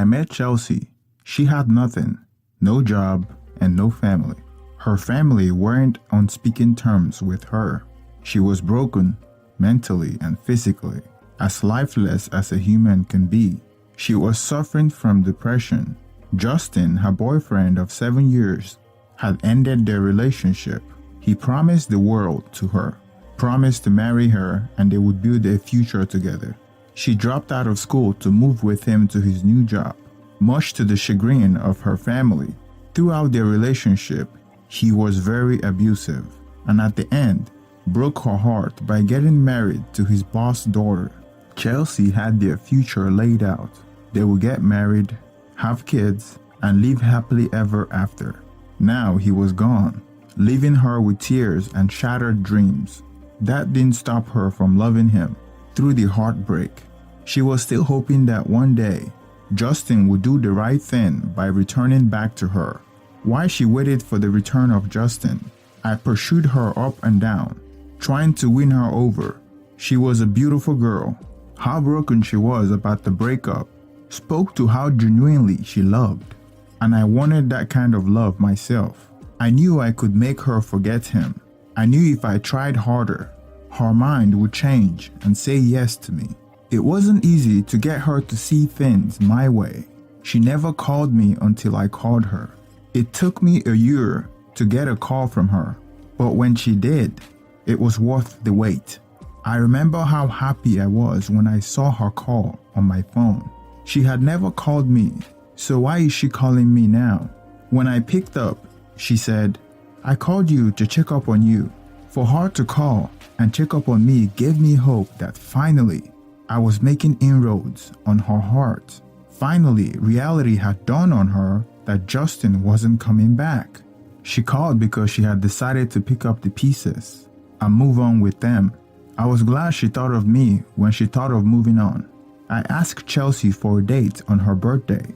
I met Chelsea, she had nothing, no job, and no family. Her family weren't on speaking terms with her. She was broken, mentally and physically, as lifeless as a human can be. She was suffering from depression. Justin, her boyfriend of 7 years, had ended their relationship. He promised the world to her, promised to marry her, and they would build a future together. She dropped out of school to move with him to his new job, much to the chagrin of her family. Throughout their relationship, he was very abusive, and at the end, broke her heart by getting married to his boss' daughter. Chelsea had their future laid out. They would get married, have kids, and live happily ever after. Now he was gone, leaving her with tears and shattered dreams. That didn't stop her from loving him through the heartbreak. She was still hoping that one day, Justin would do the right thing by returning back to her. While she waited for the return of Justin, I pursued her up and down, trying to win her over. She was a beautiful girl. How broken she was about the breakup spoke to how genuinely she loved, and I wanted that kind of love myself. I knew I could make her forget him. I knew if I tried harder, her mind would change and say yes to me. It wasn't easy to get her to see things my way. She never called me until I called her. It took me a year to get a call from her, but when she did, it was worth the wait. I remember how happy I was when I saw her call on my phone. She had never called me, so why is she calling me now? When I picked up, she said, "I called you to check up on you." For her to call and check up on me gave me hope that finally I was making inroads on her heart. Finally, reality had dawned on her that Justin wasn't coming back. She called because she had decided to pick up the pieces and move on with them. I was glad she thought of me when she thought of moving on. I asked Chelsea for a date on her birthday.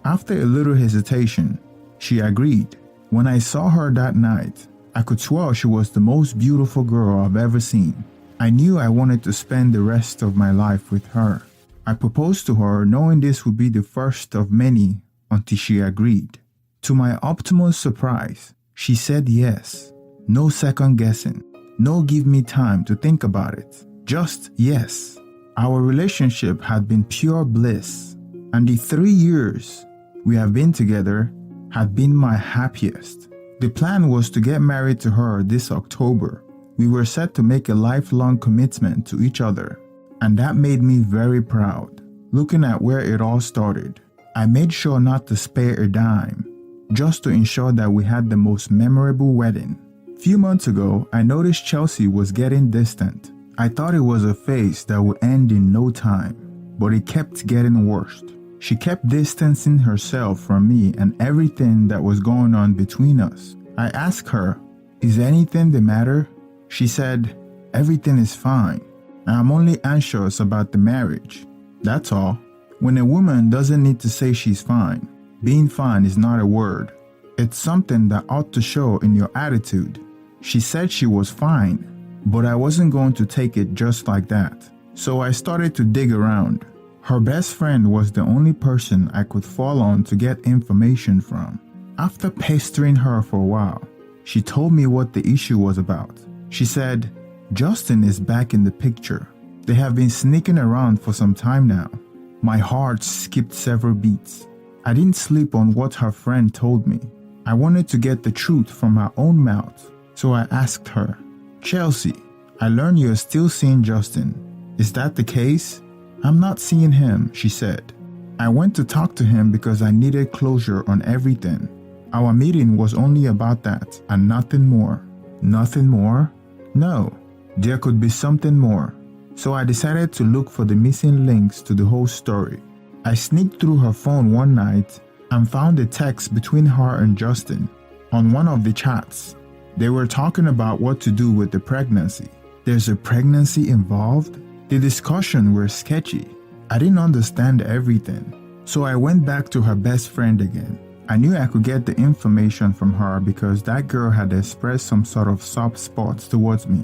After a little hesitation, she agreed. When I saw her that night, I could swear she was the most beautiful girl I've ever seen. I knew I wanted to spend the rest of my life with her. I proposed to her knowing this would be the first of many until she agreed. To my utmost surprise, she said yes. No second guessing. No give me time to think about it. Just yes. Our relationship had been pure bliss, and the 3 years we have been together had been my happiest. The plan was to get married to her this October. We were set to make a lifelong commitment to each other, and that made me very proud. Looking at where it all started, I made sure not to spare a dime, just to ensure that we had the most memorable wedding. Few months ago, I noticed Chelsea was getting distant. I thought it was a phase that would end in no time, but it kept getting worse. She kept distancing herself from me and everything that was going on between us. I asked her, "Is anything the matter?" She said, "Everything is fine. I'm only anxious about the marriage. That's all." When a woman doesn't need to say she's fine, being fine is not a word. It's something that ought to show in your attitude. She said she was fine, but I wasn't going to take it just like that. So I started to dig around. Her best friend was the only person I could fall on to get information from. After pestering her for a while, she told me what the issue was about. She said, "Justin is back in the picture. They have been sneaking around for some time now." My heart skipped several beats. I didn't sleep on what her friend told me. I wanted to get the truth from her own mouth, so I asked her, "Chelsea, I learned you're still seeing Justin. Is that the case?" "I'm not seeing him," she said. "I went to talk to him because I needed closure on everything. Our meeting was only about that and nothing more." "Nothing more?" "No, there could be something more." So I decided to look for the missing links to the whole story. I sneaked through her phone one night and found a text between her and Justin. On one of the chats, they were talking about what to do with the pregnancy. There's a pregnancy involved? The discussion were sketchy. I didn't understand everything, so I went back to her best friend again. I knew I could get the information from her because that girl had expressed some sort of soft spots towards me.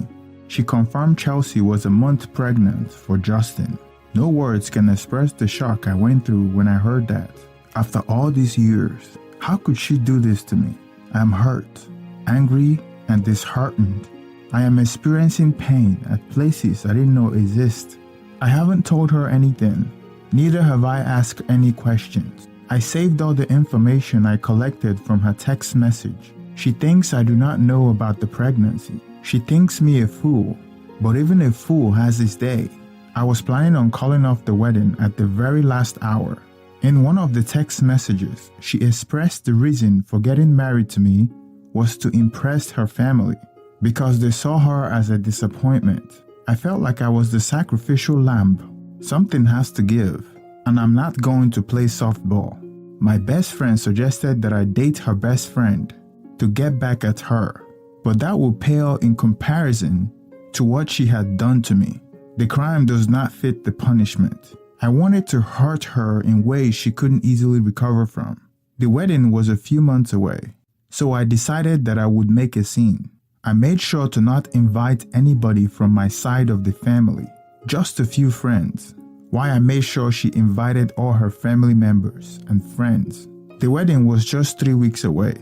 She confirmed Chelsea was a month pregnant for Justin. No words can express the shock I went through when I heard that. After all these years, how could she do this to me? I am hurt, angry, and disheartened. I am experiencing pain at places I didn't know exist. I haven't told her anything, neither have I asked any questions. I saved all the information I collected from her text message. She thinks I do not know about the pregnancy. She thinks me a fool, but even a fool has his day. I was planning on calling off the wedding at the very last hour. In one of the text messages, she expressed the reason for getting married to me was to impress her family because they saw her as a disappointment. I felt like I was the sacrificial lamb. Something has to give, and I'm not going to play softball. My best friend suggested that I date her best friend to get back at her, but that would pale in comparison to what she had done to me. The crime does not fit the punishment. I wanted to hurt her in ways she couldn't easily recover from. The wedding was a few months away, so I decided that I would make a scene. I made sure to not invite anybody from my side of the family, just a few friends. Why I made sure she invited all her family members and friends. The wedding was just 3 weeks away,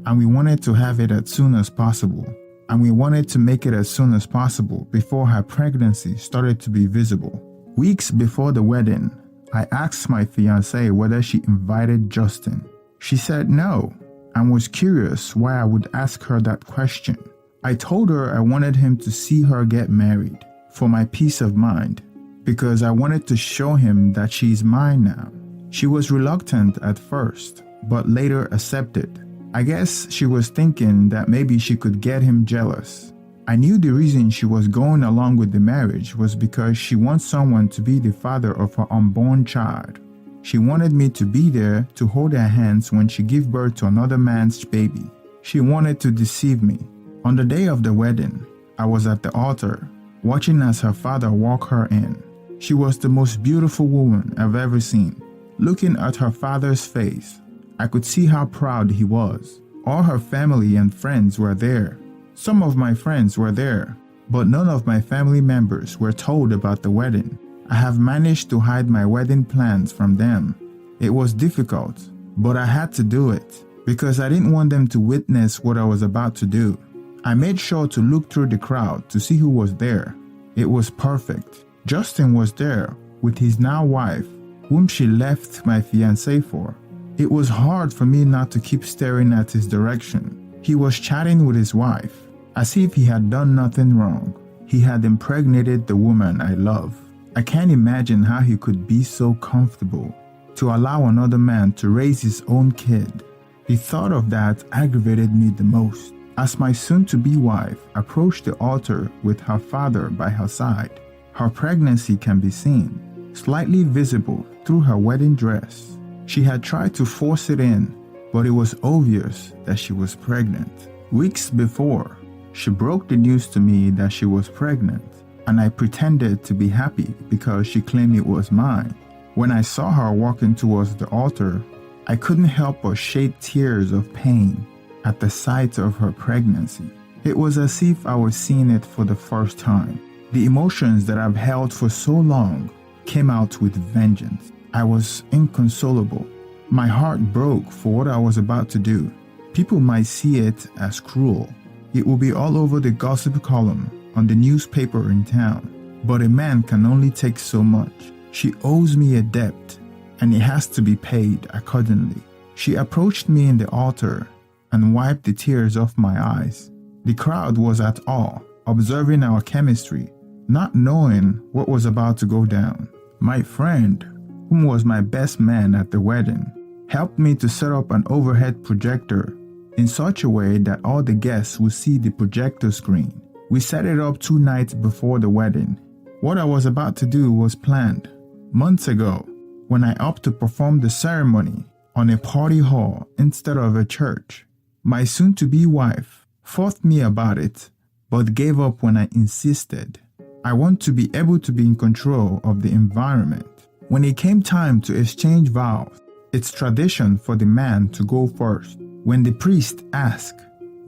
and we wanted to have it as soon as possible. And we wanted to make it as soon as possible before her pregnancy started to be visible. Weeks before the wedding, I asked my fiancé whether she invited Justin. She said no, and was curious why I would ask her that question. I told her I wanted him to see her get married for my peace of mind, because I wanted to show him that she's mine now. She was reluctant at first, but later accepted. I guess she was thinking that maybe she could get him jealous. I knew the reason she was going along with the marriage was because she wants someone to be the father of her unborn child. She wanted me to be there to hold her hands when she gave birth to another man's baby. She wanted to deceive me. On the day of the wedding, I was at the altar, watching as her father walked her in. She was the most beautiful woman I've ever seen. Looking at her father's face, I could see how proud he was. All her family and friends were there. Some of my friends were there, but none of my family members were told about the wedding. I have managed to hide my wedding plans from them. It was difficult, but I had to do it because I didn't want them to witness what I was about to do. I made sure to look through the crowd to see who was there. It was perfect. Justin was there with his now wife, whom she left my fiancé for. It was hard for me not to keep staring at his direction. He was chatting with his wife, as if he had done nothing wrong. He had impregnated the woman I love. I can't imagine how he could be so comfortable to allow another man to raise his own kid. The thought of that aggravated me the most. As my soon-to-be wife approached the altar with her father by her side, her pregnancy can be seen, slightly visible through her wedding dress. She had tried to force it in, but it was obvious that she was pregnant. Weeks before, she broke the news to me that she was pregnant, and I pretended to be happy because she claimed it was mine. When I saw her walking towards the altar, I couldn't help but shed tears of pain at the sight of her pregnancy. It was as if I was seeing it for the first time. The emotions that I've held for so long came out with vengeance. I was inconsolable. My heart broke for what I was about to do. People might see it as cruel. It will be all over the gossip column on the newspaper in town. But a man can only take so much. She owes me a debt, and it has to be paid accordingly. She approached me in the altar and wiped the tears off my eyes. The crowd was at awe, observing our chemistry, not knowing what was about to go down. My friend, whom was my best man at the wedding, helped me to set up an overhead projector in such a way that all the guests would see the projector screen. We set it up 2 nights before the wedding. What I was about to do was planned months ago when I opted to perform the ceremony on a party hall instead of a church. My soon-to-be wife fought me about it, but gave up when I insisted. I want to be able to be in control of the environment. When it came time to exchange vows, it's tradition for the man to go first. When the priest asked,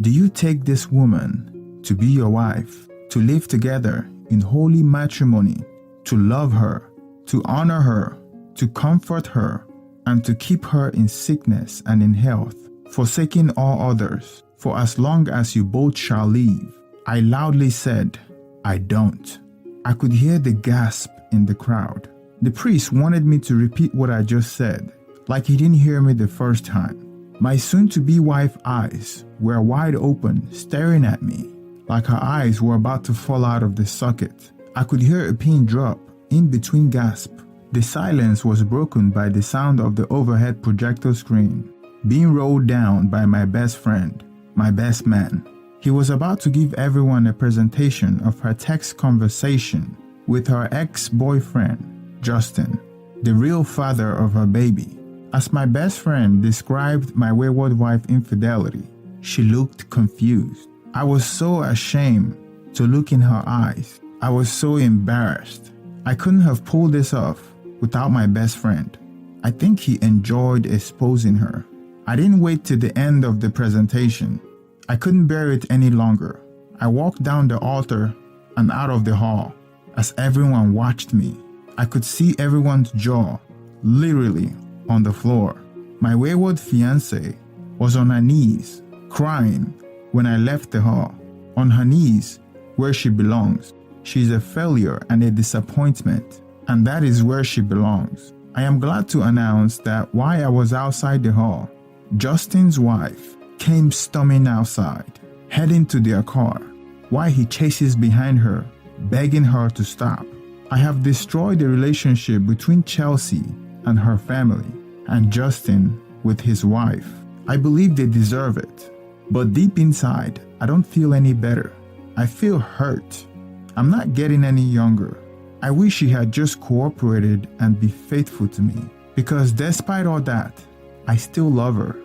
"Do you take this woman to be your wife, to live together in holy matrimony, to love her, to honor her, to comfort her, and to keep her in sickness and in health, forsaking all others, for as long as you both shall live. I loudly said, I don't. I could hear the gasp in the crowd. The priest wanted me to repeat what I just said, like he didn't hear me the first time. My soon-to-be wife eyes were wide open, staring at me, like her eyes were about to fall out of the socket. I could hear a pin drop in between gasps. The silence was broken by the sound of the overhead projector screen being rolled down by my best friend, my best man. He was about to give everyone a presentation of her text conversation with her ex-boyfriend, Justin, the real father of her baby. As my best friend described my wayward wife's infidelity, she looked confused. I was so ashamed to look in her eyes. I was so embarrassed. I couldn't have pulled this off without my best friend. I think he enjoyed exposing her. I didn't wait till the end of the presentation. I couldn't bear it any longer. I walked down the altar and out of the hall. As everyone watched me, I could see everyone's jaw literally on the floor. My wayward fiancé was on her knees, crying when I left the hall. On her knees, where she belongs. She's a failure and a disappointment, and that is where she belongs. I am glad to announce that while I was outside the hall, Justin's wife came storming outside, heading to their car, while he chases behind her, begging her to stop. I have destroyed the relationship between Chelsea and her family, and Justin with his wife. I believe they deserve it, but deep inside, I don't feel any better. I feel hurt. I'm not getting any younger. I wish he had just cooperated and be faithful to me, because despite all that, I still love her.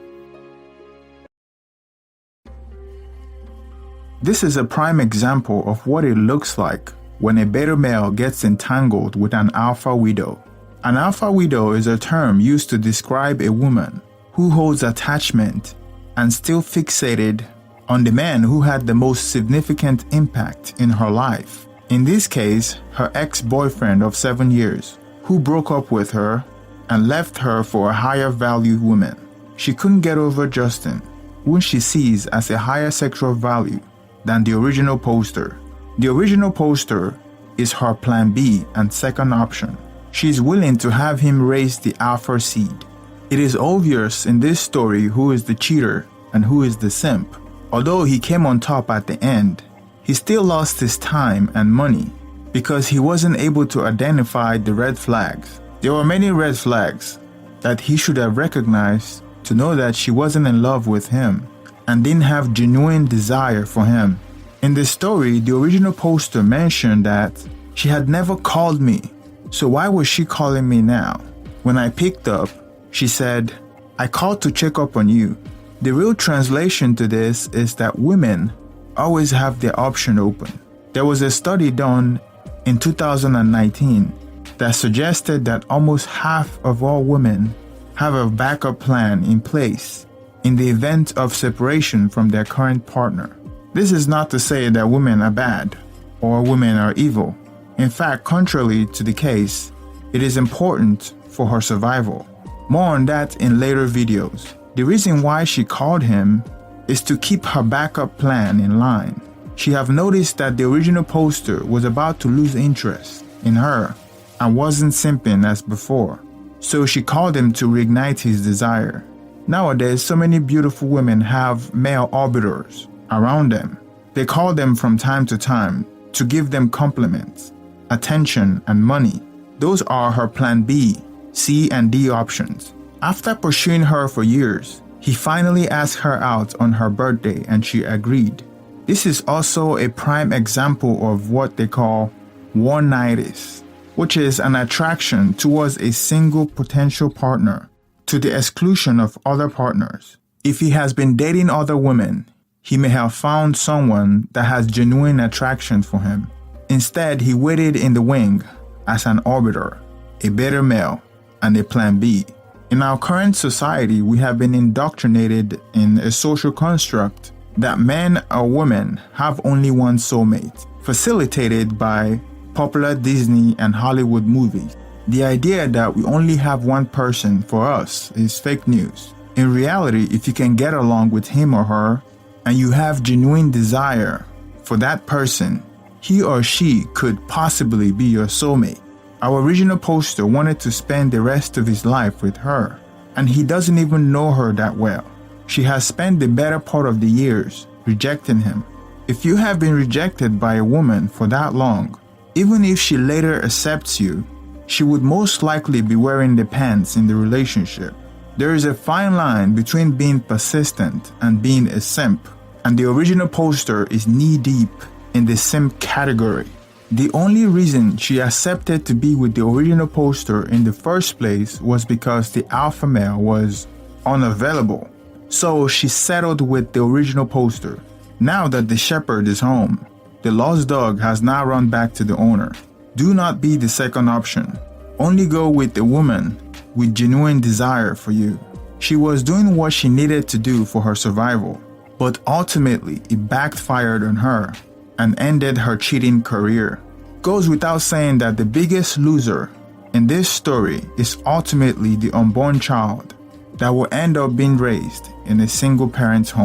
This is a prime example of what it looks like when a beta male gets entangled with an alpha widow. An alpha widow is a term used to describe a woman who holds attachment and still fixated on the man who had the most significant impact in her life. In this case, her ex-boyfriend of 7 years, who broke up with her and left her for a higher value woman. She couldn't get over Justin, whom she sees as a higher sexual value than the original poster. The original poster is her plan B and second option. She's willing to have him raise the alpha seed. It is obvious in this story who is the cheater and who is the simp. Although he came on top at the end, he still lost his time and money because he wasn't able to identify the red flags. There were many red flags that he should have recognized to know that she wasn't in love with him and didn't have genuine desire for him. In the story, the original poster mentioned that she had never called me, so why was she calling me now? When I picked up, she said, I called to check up on you. The real translation to this is that women always have their option open. There was a study done in 2019 that suggested that almost half of all women have a backup plan in place in the event of separation from their current partner. This is not to say that women are bad or women are evil. In fact, contrary to the case, it is important for her survival. More on that in later videos. The reason why she called him is to keep her backup plan in line. She have noticed that the original poster was about to lose interest in her and wasn't simping as before. So she called him to reignite his desire. Nowadays, so many beautiful women have male orbiters around them. They call them from time to time to give them compliments, attention, and money. Those are her plan B, C, and D options. After pursuing her for years, he finally asked her out on her birthday and she agreed. This is also a prime example of what they call one-nightists, which is an attraction towards a single potential partner to the exclusion of other partners. If he has been dating other women, he may have found someone that has genuine attraction for him. Instead, he waited in the wing as an orbiter, a beta male, and a plan B. In our current society, we have been indoctrinated in a social construct that men or women have only one soulmate, facilitated by popular Disney and Hollywood movies. The idea that we only have one person for us is fake news. In reality, if you can get along with him or her, and you have genuine desire for that person, he or she could possibly be your soulmate. Our original poster wanted to spend the rest of his life with her, and he doesn't even know her that well. She has spent the better part of the years rejecting him. If you have been rejected by a woman for that long, even if she later accepts you, she would most likely be wearing the pants in the relationship. There is a fine line between being persistent and being a simp, and the original poster is knee-deep in the simp category. The only reason she accepted to be with the original poster in the first place was because the alpha male was unavailable. So she settled with the original poster. Now that the shepherd is home, the lost dog has now run back to the owner. Do not be the second option. Only go with a woman with genuine desire for you. She was doing what she needed to do for her survival, but ultimately it backfired on her and ended her cheating career. Goes without saying that the biggest loser in this story is ultimately the unborn child that will end up being raised in a single parent's home.